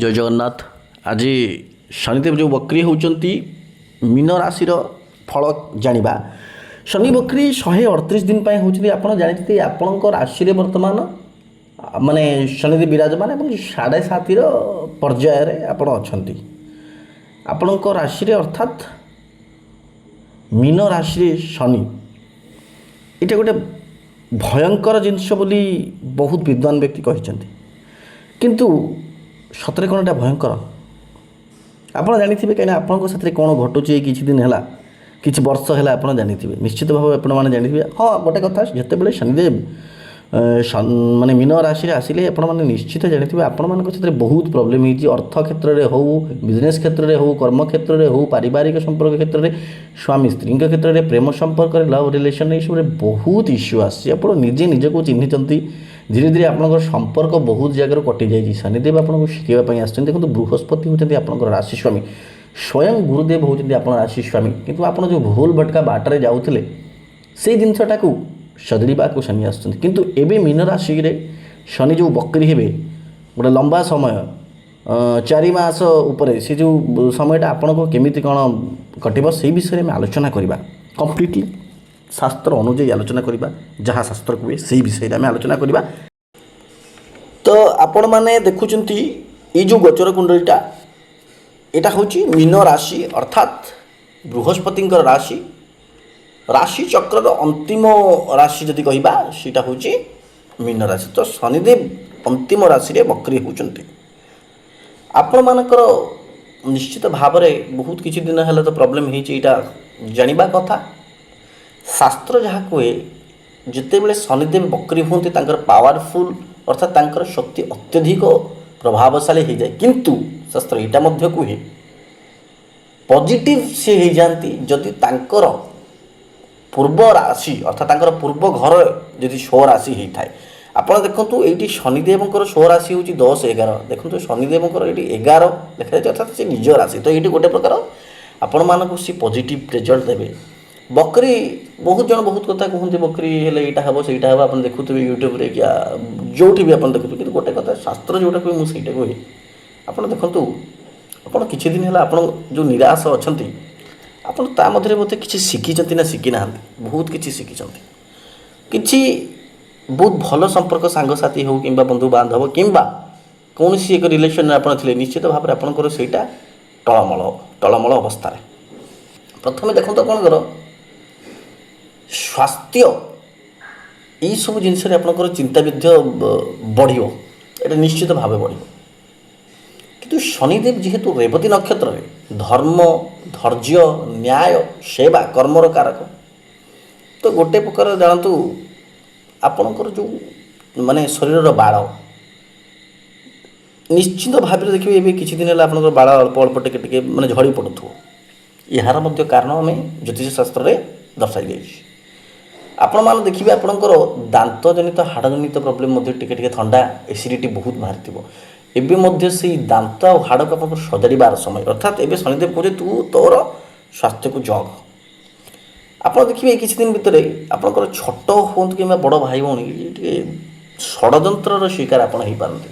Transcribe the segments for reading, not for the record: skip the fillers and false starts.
ଜୟ ଜଗନ୍ନାଥ। ଆଜି ଶନିଦେବ ଯେଉଁ ବକ୍ରି ହେଉଛନ୍ତି ମୀନ ରାଶିର ଫଳ ଜାଣିବା। ଶନି ବକ୍ରି 138 ଦିନ ପାଇଁ ହେଉଛନ୍ତି। ଆପଣ ଜାଣିଛନ୍ତି ଆପଣଙ୍କ ରାଶିରେ ବର୍ତ୍ତମାନ ମାନେ ଶନିଦେବ ବିରାଜମାନ ଏବଂ 7.5ର ପର୍ଯ୍ୟାୟରେ ଆପଣ ଅଛନ୍ତି। ଆପଣଙ୍କ ରାଶିରେ ଅର୍ଥାତ୍ ମୀନ ରାଶିରେ ଶନି, ଏଇଟା ଗୋଟେ ଭୟଙ୍କର ଜିନିଷ ବୋଲି ବହୁତ ବିଦ୍ୱାନ ବ୍ୟକ୍ତି କହିଛନ୍ତି। କିନ୍ତୁ ସତରେ କ'ଣ ଏଇଟା ଭୟଙ୍କର? ଆପଣ ଜାଣିଥିବେ, କାହିଁକିନା ଆପଣଙ୍କ ସାଥିରେ କ'ଣ ଘଟୁଛି ଏଇ କିଛି ଦିନ ହେଲା, କିଛି ବର୍ଷ ହେଲା ଆପଣ ଜାଣିଥିବେ, ନିଶ୍ଚିତ ଭାବେ ଆପଣମାନେ ଜାଣିଥିବେ। ହଁ, ଗୋଟେ କଥା, ଯେତେବେଳେ ଶନିଦେବ ମାନେ ମୀନ ରାଶିରେ ଆସିଲେ ଆପଣମାନେ ନିଶ୍ଚିତ ଜାଣିଥିବେ ଆପଣମାନଙ୍କ ସାଥିରେ ବହୁତ ପ୍ରୋବ୍ଲେମ୍ ହେଇଛି। ଅର୍ଥ କ୍ଷେତ୍ରରେ ହେଉ, ବିଜନେସ୍ କ୍ଷେତ୍ରରେ ହେଉ, କର୍ମ କ୍ଷେତ୍ରରେ ହେଉ, ପାରିବାରିକ ସମ୍ପର୍କ କ୍ଷେତ୍ରରେ, ସ୍ୱାମୀ ସ୍ତ୍ରୀଙ୍କ କ୍ଷେତ୍ରରେ, ପ୍ରେମ ସମ୍ପର୍କରେ, ଲଭ୍ ରିଲେସନ୍, ଏଇସବୁରେ ବହୁତ ଇସ୍ୟୁ ଆସିଛି। ଆପଣ ନିଜେ ନିଜକୁ ଚିହ୍ନିଛନ୍ତି। ଧୀରେ ଧୀରେ ଆପଣଙ୍କର ସମ୍ପର୍କ ବହୁତ ଜାଗାରୁ କଟିଯାଇଛି। ଶନିଦେବ ଆପଣଙ୍କୁ ଶିଖିବା ପାଇଁ ଆସିଛନ୍ତି। ଦେଖନ୍ତୁ, ବୃହସ୍ପତି ହେଉଛନ୍ତି ଆପଣଙ୍କର ରାଶି ସ୍ୱାମୀ, ସ୍ୱୟଂ ଗୁରୁଦେବ ହେଉଛନ୍ତି ଆପଣଙ୍କ ରାଶି ସ୍ୱାମୀ। କିନ୍ତୁ ଆପଣ ଯେଉଁ ଭୁଲ ଭଟକା ବାଟରେ ଯାଉଥିଲେ ସେଇ ଜିନିଷଟାକୁ ସଜାଡ଼ିବାକୁ ଶନି ଆସୁଛନ୍ତି। କିନ୍ତୁ ଏବେ ମୀନ ରାଶିରେ ଶନି ଯେଉଁ ବକ୍ରି ହେବେ, ଗୋଟେ ଲମ୍ବା ସମୟ 4 ମାସ ଉପରେ, ସେ ଯେଉଁ ସମୟଟା ଆପଣଙ୍କୁ କେମିତି କ'ଣ କଟିବ ସେଇ ବିଷୟରେ ଆମେ ଆଲୋଚନା କରିବା। କମ୍ପ୍ଲିଟଲି ଶାସ୍ତ୍ର ଅନୁଯାୟୀ ଆଲୋଚନା କରିବା। ଯାହା ଶାସ୍ତ୍ର କୁହେ ସେଇ ବିଷୟରେ ଆମେ ଆଲୋଚନା କରିବା। ତ ଆପଣମାନେ ଦେଖୁଛନ୍ତି ଏଇ ଯେଉଁ ଗୋଚର କୁଣ୍ଡଳୀଟା, ଏଇଟା ହେଉଛି ମୀନ ରାଶି ଅର୍ଥାତ୍ ବୃହସ୍ପତିଙ୍କର ରାଶି। ରାଶି ଚକ୍ରର ଅନ୍ତିମ ରାଶି ଯଦି କହିବା ସେଇଟା ହେଉଛି ମୀନ ରାଶି। ତ ଶନିଦେବ ଅନ୍ତିମ ରାଶିରେ ବକ୍ରି ହେଉଛନ୍ତି। ଆପଣମାନଙ୍କର ନିଶ୍ଚିତ ଭାବରେ ବହୁତ କିଛି ଦିନ ହେଲା ତ ପ୍ରୋବ୍ଲେମ୍ ହେଇଛି, ଏଇଟା ଜାଣିବା କଥା। ଶାସ୍ତ୍ର ଯାହା କୁହେ, ଯେତେବେଳେ ଶନିଦେବ ବକ୍ରି ହୁଅନ୍ତି ତାଙ୍କର ପାୱାରଫୁଲ୍ ଅର୍ଥାତ୍ ତାଙ୍କର ଶକ୍ତି ଅତ୍ୟଧିକ ପ୍ରଭାବଶାଳୀ ହୋଇଯାଏ। କିନ୍ତୁ ଶାସ୍ତ୍ର ଏଇଟା ମଧ୍ୟ କୁହେ ପଜିଟିଭ୍ ସେ ହୋଇଯାଆନ୍ତି ଯଦି ତାଙ୍କର ପୂର୍ବ ରାଶି ଅର୍ଥାତ୍ ତାଙ୍କର ପୂର୍ବ ଘର ଯଦି ସ୍ୱ ରାଶି ହୋଇଥାଏ। ଆପଣ ଦେଖନ୍ତୁ, ଏଇଠି ଶନିଦେବଙ୍କର ସ୍ୱ ରାଶି ହେଉଛି 10, 11। ଦେଖନ୍ତୁ, ଶନିଦେବଙ୍କର ଏଇଠି 11 ଲେଖାଯାଇଛି, ଅର୍ଥାତ୍ ସେ ନିଜ ରାଶି। ତ ଏଇଠି ଗୋଟେ ପ୍ରକାର ଆପଣମାନଙ୍କୁ ସେ ପଜିଟିଭ୍ ରେଜଲ୍ଟ ଦେବେ। ବକ୍ରି ବହୁତ ଜଣ ବହୁତ କଥା କୁହନ୍ତି, ବକ୍ରି ହେଲେ ଏଇଟା ହେବ ସେଇଟା ହେବ। ଆପଣ ଦେଖୁଥିବେ ୟୁଟ୍ୟୁବରେ କି ଯେଉଁଠି ବି ଆପଣ ଦେଖୁଥିବେ। କିନ୍ତୁ ଗୋଟେ କଥା, ଶାସ୍ତ୍ର ଯେଉଁଟା କୁହେ ମୁଁ ସେଇଟା କୁହେ। ଆପଣ ଦେଖନ୍ତୁ, ଆପଣ କିଛି ଦିନ ହେଲା ଆପଣ ଯେଉଁ ନିରାଶ ଅଛନ୍ତି, ଆପଣ ତା ମଧ୍ୟରେ ମୋତେ କିଛି ଶିଖିଛନ୍ତି ନା ଶିଖିନାହାନ୍ତି? ବହୁତ କିଛି ଶିଖିଛନ୍ତି। କିଛି ବହୁତ ଭଲ ସମ୍ପର୍କ, ସାଙ୍ଗସାଥି ହେଉ କିମ୍ବା ବନ୍ଧୁବାନ୍ଧବ କିମ୍ବା କୌଣସି ଏକ ରିଲେସନ୍ରେ ଆପଣ ଥିଲେ, ନିଶ୍ଚିତ ଭାବରେ ଆପଣଙ୍କର ସେଇଟା ଟଳମଳ ଅବସ୍ଥାରେ। ପ୍ରଥମେ ଦେଖନ୍ତୁ, ଆପଣଙ୍କର ସ୍ୱାସ୍ଥ୍ୟ ଏଇସବୁ ଜିନିଷରେ ଆପଣଙ୍କର ଚିନ୍ତାବିଦ୍ୟ ବଢ଼ିବ, ଏଇଟା ନିଶ୍ଚିତ ଭାବେ ବଢ଼ିବ। କିନ୍ତୁ ଶନିଦେବ ଯେହେତୁ ରେବତୀ ନକ୍ଷତ୍ରରେ ଧର୍ମ, ଧୈର୍ଯ୍ୟ, ନ୍ୟାୟ, ସେବା, କର୍ମର କାରକ, ତ ଗୋଟେ ପ୍ରକାର ଜାଣନ୍ତୁ ଆପଣଙ୍କର ଯେଉଁ ମାନେ ଶରୀରର ବାଳ, ନିଶ୍ଚିତ ଭାବରେ ଦେଖିବେ ଏବେ କିଛି ଦିନ ହେଲା ଆପଣଙ୍କର ବାଳ ଅଳ୍ପ ଅଳ୍ପ ଟିକେ ଟିକେ ମାନେ ଝଡ଼ି ପଡ଼ୁଥିବ। ଏହାର ମଧ୍ୟ କାରଣ ଆମେ ଜ୍ୟୋତିଷ ଶାସ୍ତ୍ରରେ ଦର୍ଶାଇ ଦେଇଛି। ଆପଣମାନେ ଦେଖିବେ ଆପଣଙ୍କର ଦାନ୍ତଜନିତ ହାଡ଼ଜନିତ ପ୍ରୋବ୍ଲେମ୍ ମଧ୍ୟ ଟିକେ ଟିକେ, ଥଣ୍ଡା, ଏସିଡ଼ିଟି ବହୁତ ବାହାରିଥିବ। ଏବେ ମଧ୍ୟ ସେଇ ଦାନ୍ତ ଆଉ ହାଡ଼କୁ ଆପଣଙ୍କର ସଜାଡ଼ିବାର ସମୟ। ଅର୍ଥାତ୍ ଏବେ ଶନିଦେବ କହୁଛି ତୁ ତୋର ସ୍ୱାସ୍ଥ୍ୟକୁ ଜଗ। ଆପଣ ଦେଖିବେ ଏଇ କିଛି ଦିନ ଭିତରେ ଆପଣଙ୍କର ଛୋଟ ହୁଅନ୍ତୁ କିମ୍ବା ବଡ଼ ଭାଇ ଭଉଣୀ ଟିକେ ଷଡ଼ଯନ୍ତ୍ରର ଶିକାର ଆପଣ ହୋଇପାରନ୍ତି।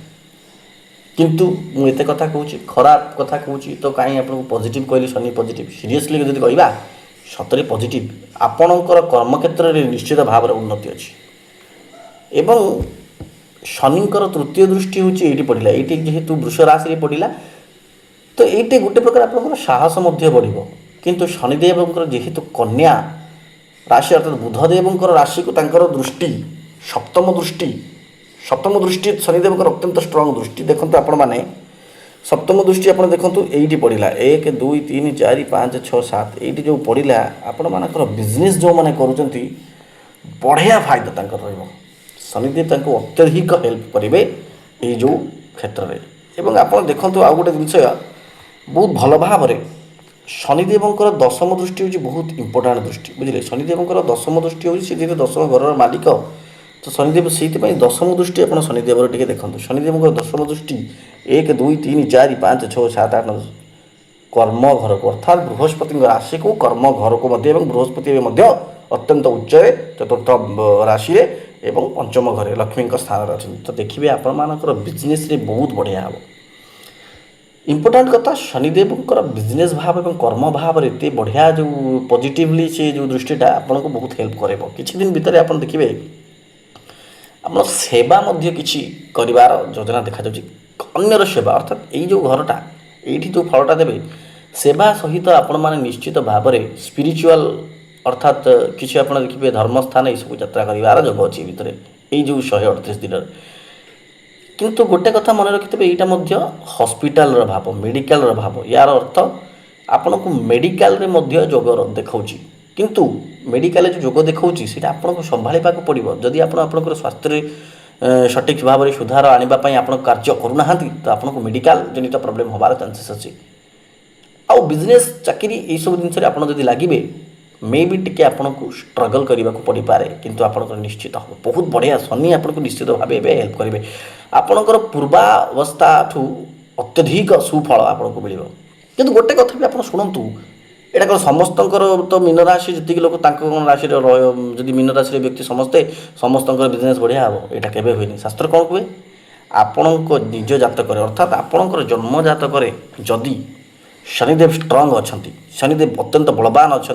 କିନ୍ତୁ ମୁଁ ଏତେ କଥା କହୁଛି, ଖରାପ କଥା କହୁଛି ତ କାହିଁ ଆପଣଙ୍କୁ ପଜିଟିଭ୍ କହିଲି? ଶନି ପଜିଟିଭ୍, ସିରିୟସଲି ଯଦି କହିବା ସତରେ ପଜିଟିଭ୍। ଆପଣଙ୍କର କର୍ମକ୍ଷେତ୍ରରେ ନିଶ୍ଚିତ ଭାବରେ ଉନ୍ନତି ଅଛି। ଏବଂ ଶନିଙ୍କର ତୃତୀୟ ଦୃଷ୍ଟି ହେଉଛି ଏଇଠି ପଡ଼ିଲା, ଏଇଠି ଯେହେତୁ ବୃଷ ରାଶିରେ ପଡ଼ିଲା, ତ ଏଇଠି ଗୋଟେ ପ୍ରକାର ଆପଣଙ୍କର ସାହସ ମଧ୍ୟ ବଢ଼ିବ। କିନ୍ତୁ ଶନିଦେବଙ୍କର ଯେହେତୁ କନ୍ୟା ରାଶି ଅର୍ଥାତ୍ ବୁଧଦେବଙ୍କର ରାଶିକୁ ତାଙ୍କର ଦୃଷ୍ଟି, ସପ୍ତମ ଦୃଷ୍ଟି ଶନିଦେବଙ୍କର ଅତ୍ୟନ୍ତ ଷ୍ଟ୍ରଙ୍ଗ ଦୃଷ୍ଟି। ଦେଖନ୍ତୁ ଆପଣମାନେ ସପ୍ତମ ଦୃଷ୍ଟି ଆପଣ ଦେଖନ୍ତୁ ଏଇଠି ପଡ଼ିଲା, 1, 2, 3, 4, 5, 6, 7 ଏଇଠି ଯେଉଁ ପଡ଼ିଲା, ଆପଣମାନଙ୍କର ବିଜନେସ୍ ଯେଉଁମାନେ କରୁଛନ୍ତି ବଢ଼ିଆ ଫାଇଦା ତାଙ୍କର ରହିବ। ଶନିଦେବ ତାଙ୍କୁ ଅତ୍ୟଧିକ ହେଲ୍ପ କରିବେ ଏଇ ଯେଉଁ କ୍ଷେତ୍ରରେ। ଏବଂ ଆପଣ ଦେଖନ୍ତୁ ଆଉ ଗୋଟେ ଜିନିଷ ବହୁତ ଭଲ ଭାବରେ, ଶନିଦେବଙ୍କର ଦଶମ ଦୃଷ୍ଟି ହେଉଛି ବହୁତ ଇମ୍ପୋର୍ଟାଣ୍ଟ ଦୃଷ୍ଟି, ବୁଝିଲେ? ଶନିଦେବଙ୍କର ଦଶମ ଦୃଷ୍ଟି ହେଉଛି, ସେ ଯେହେତୁ ଦଶମ ଘରର ମାଲିକ, ତ ଶନିଦେବ ସେଇଥିପାଇଁ ଦଶମ ଦୃଷ୍ଟି ଆପଣ ଶନିଦେବର ଟିକେ ଦେଖନ୍ତୁ। ଶନିଦେବଙ୍କର ଦଶମ ଦୃଷ୍ଟି 1, 2, 3, 4, 5, 6, 7, 8 କର୍ମ ଘରକୁ ଅର୍ଥାତ୍ ବୃହସ୍ପତିଙ୍କ ରାଶିକୁ କର୍ମ ଘରକୁ ମଧ୍ୟ, ଏବଂ ବୃହସ୍ପତି ଏବେ ମଧ୍ୟ ଅତ୍ୟନ୍ତ ଉଚ୍ଚରେ ଚତୁର୍ଥ ରାଶିରେ ଏବଂ ପଞ୍ଚମ ଘରେ ଲକ୍ଷ୍ମୀଙ୍କ ସ୍ଥାନରେ ଅଛନ୍ତି। ତ ଦେଖିବେ ଆପଣମାନଙ୍କର ବିଜନେସ୍ରେ ବହୁତ ବଢ଼ିଆ ହେବ। इम्पोर्टाट कथा शनिदेवंकर बिजनेस भाव और कर्म भाव एत बढ़िया जो पॉजिटिवली से जो दृष्टिटा आपको बहुत हेल्प कर किछि दिन भितर आप देखिए आप सेवा किछि करिवार योजना देखा अन्यर सेवा अर्थात यही जो घरटा ये जो फलटा देवे सेवा सहित आपण मैंने निश्चित भाव में स्पिरिचुअल अर्थात किसी आप देखिए धर्मस्थान ये सब यात्रा कर जोग अच्छी भितर यही जो 138 दिन किंतु गोटे कथा मन रखिथे यहाँ हस्पिटाल भाव मेडिकल भाव यार अर्थ आपन को मेडिकल रे मध्य जोग देखा किंतु मेडिकल जो जोग देखा से आपको संभाड़ा पड़ो जदि आपंकर स्वास्थ्य सठिक भाव में सुधार आने आप कार्य करूना तो आपको मेडिकल जनित प्रोब्लेम हबार चांसेस अच्छी आउ बिजनेस चाकरी ये सब जिनसे आप लगे मे भी टी आपको स्ट्रगल करने को पड़ पारे किंतु आपंकर निश्चित हम बहुत बढ़िया शनि आपको निश्चित भाव हेल्प करेंगे आपंकर पूर्वावस्था ठू अत्यधिक सुफल आपको मिल किंतु गोटे कथा भी आप शुणु एटा कौन समस्त तो मीन राशि जी लोक राशि जदि मीन राशि व्यक्ति समस्ते समस्त बिजनेस बढ़िया हम यहाँ केवे हुए शास्त्र कौन कहे आपण निज जातक अर्थात आपणकर जन्म जातक जदि शनिदेव स्ट्रंग अच्छा शनिदेव अत्यंत बलवान अच्छा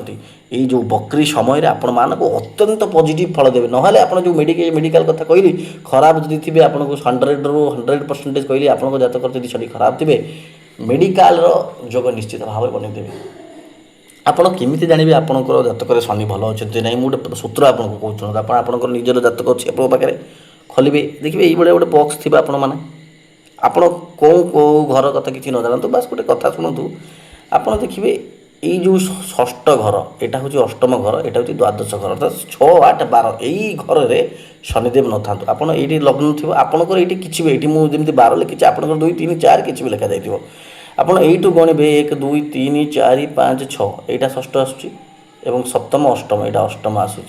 ये जो बकरी समय आपण मानक अत्यंत पॉजिटिव फल देवे ना आप जो मेडिकल कथा कहली खराब जदि थे आपको 100 ରୁ 100% कहली आप जातक जब शनि खराब थे मेडिकल जोग निश्चित भाव में बनईदेवे आपड़ केमी जानवे आपंकर जातक शनि भल अच्छे ना मुझे सूत्र आपको कहूँ आपंकर निजर जातक अच्छे आप पाखे खोलिए देखिए ये गोटे बक्स थी आपण मैंने आप घर कथा किसी न जानतु बास गोटे कथा शुणु आप देखिए यही जो षष्ठ घर यहाँ हूँ अष्टम घर यहाँ हूँ द्वादश घर अर्थात 6, 8, 12 यही घर में शनिदेव न था आपड़ ये लग्न थी आपंकर ये किसी भी ये मुझे 12 लिखी आपंकर 2, 3, 4 किसी भी लिखा जाइए आपड़ यू गणवे 1, 2, 3, 4, 5, 6 यहाँ षष्ठ आसूँ सप्तम अष्टम यहाँ अष्टम आसूँ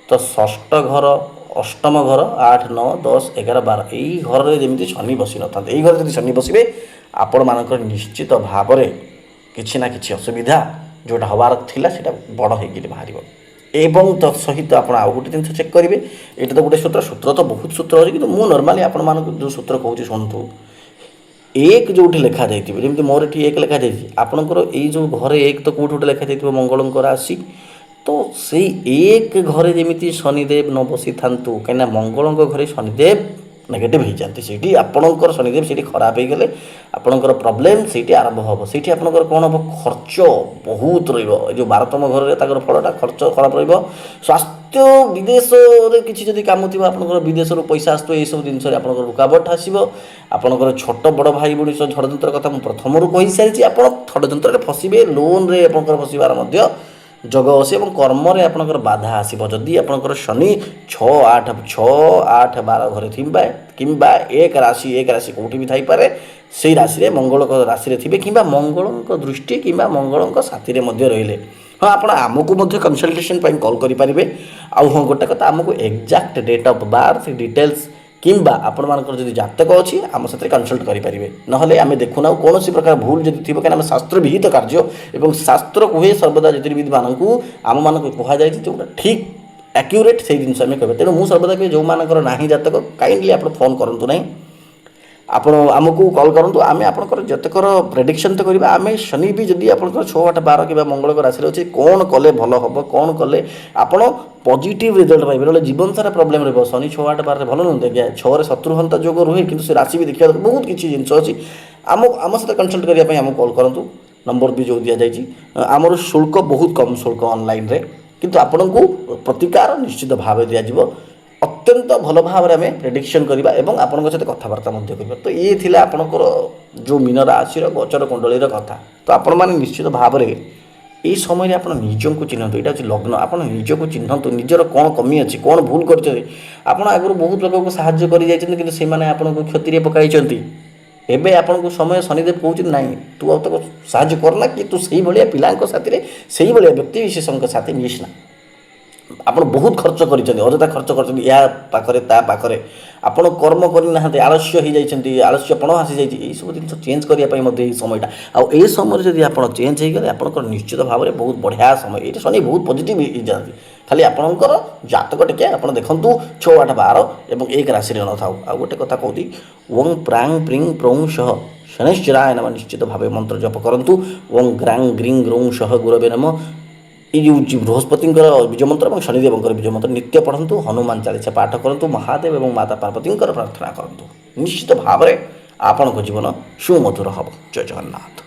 तो षष्ठ घर अष्टम घर 8, 9, 10, 11, 12 यही घर में जमी शनि बसी न था यही घर जब शनि बसवे आपण मानकर निश्चित भाव में किसी ना कि असुविधा जोटा हबार थिला सेटा बड़ होगी बाहर एवं तत्सहित आप गोटे जिन चेक करेंगे ये तो गोटे सूत्र तो बहुत सूत्र अच्छे कि मुझे नर्माली आपण मानक जो सूत्र कहूँ शुणु एक जो लिखा जाइए जमी मोर ये एक लिखा जाइए आपणकर ये जो घरे एक तो कौट लिखा जाइए मंगल राशि तो से एक घरे जमी शनिदेव न बसी था कहीं मंगल घरे शनिदेव नेगेटिव हो जाती से आपणकर शनिदेव से खराब हो गले आपणकर प्रोब्लेम से आरंभ हम से आपंकर कौन हम खर्च बहुत रो 12तम घर में फलटा खर्च खराब स्वास्थ्य विदेश किसी कम थी आपंकर विदेश पैसा आसो ये सब जिन रुकावट आसो आपंकर छोट बड़ भाई भाई षड्यंत्र कथा मुझे प्रथम कही सारी आप षड्यंत्र फसवे लोन रे फसबार जोग अच्छे कर्म आपंकर बाधा आसो जदि आपंकर शनि 6, 8, 12 घरे थी किंबा एक राशि कौटी भी थाईपे से राशि में मंगल राशि थे कि मंगल दृष्टि कि मंगल साथी रही हाँ आप आमको कंसल्टेशन कॉल करेंगे आउ हाँ गोटे कथा आमको exact date of birth details किंबा आपण मानकर जदि जातक अच्छी आम साथ कंसल्ट करेंगे ना आम देखुना कौन प्रकार भूल जब थी कहीं शास्त्र विहित कार्य और शास्त्र कहे सर्वदा ज्योतिर्विद मानू आम मानक कहुई जो ठीक एक्यूरेट से जिन कहे तेणु मुझे सर्वदा कहे जो मानकर ना जातक काइंडली आप फोन करूँ ना आप आमको कॉल करूँ आम आपंकर जतकर प्रेडिक्शन तो करवा आम शनि भी जदि आप 6, 8, 12 कि मंगल राशि अच्छे कौन कले भल हम कौन कले आप पॉजिटिव रिजल्ट पाइबे ना जीवन सारा प्रोब्लेम रही शनि 6, 8, 12 भल नुहत आज्ञा 6 शत्रुहंता जोग रुहे कि से राशि भी देखा बहुत किसी जिन अच्छी आम सहित कंसल्ट करने आम कॉल करूँ नंबर भी जो दि जाइए आमर शुल्क बहुत कम शुल्क ऑनलाइन रे किंतु आपन को प्रतिकार निश्चित भाव दिज्व अत्यंत भल भाव में आम प्रेडिक्शन करवा और आपण सहित कथबार्ता करवा तो ये थिला आपणकर जो मीन राशि गोचर कुंडली कथा तो आपण मैंने निश्चित भाव में ये समय आप निजक चिन्हतु यहाँ हूँ लग्न आप निजक चिन्हतु निजर कौन कमी अच्छी कौन भूल कर आगु बहुत लोक को साहाय्य कर क्षति पकई एबे आपको समय शनिदेव कहते ना तू आ तो साहाय्य करना कि तू से भाया पिला साथी से भाया व्यक्ति विशेष साथी मिसना आप बहुत खर्च कर अजथा खर्च कर आपण कर्म करना आलस्य हो जाती आलस्यपण आसी जाइए सब जिन चेंज करने समयटा आउ समय जब आप चेंज हो गले आप निश्चित भाव में बहुत बढ़िया समय ये शनि बहुत पॉजिटिव हो जाती खाली आपणकर जातक टे आप देखूँ 6, 8, 12 और एक राशि न था आ गोटे कथा कहती ओं प्रांग प्रिंग प्रौं सह ଶନୈଶ୍ଚରାୟ ନମଃ ନିଶ୍ଚିତ ଭାବେ ମନ୍ତ୍ର ଜପ କରନ୍ତୁ। ଓଂ ଗ୍ରାଂ ଗ୍ରିଂ ଗ୍ରୌଂ ସହ ଗୁରବେ ନମଃ ଏଇ ଯେଉଁ ବୃହସ୍ପତିଙ୍କର ବୀଜ ମନ୍ତ୍ର ଏବଂ ଶନିଦେବଙ୍କର ବୀଜ ମନ୍ତ୍ର ନିତ୍ୟ ପଢ଼ନ୍ତୁ। ହନୁମାନ ଚାଳିଶା ପାଠ କରନ୍ତୁ। ମହାଦେବ ଏବଂ ମାତା ପାର୍ବତୀଙ୍କର ପ୍ରାର୍ଥନା କରନ୍ତୁ। ନିଶ୍ଚିତ ଭାବରେ ଆପଣଙ୍କ ଜୀବନ ସୁମଧୁର ହେବ। ଜୟ ଜଗନ୍ନାଥ।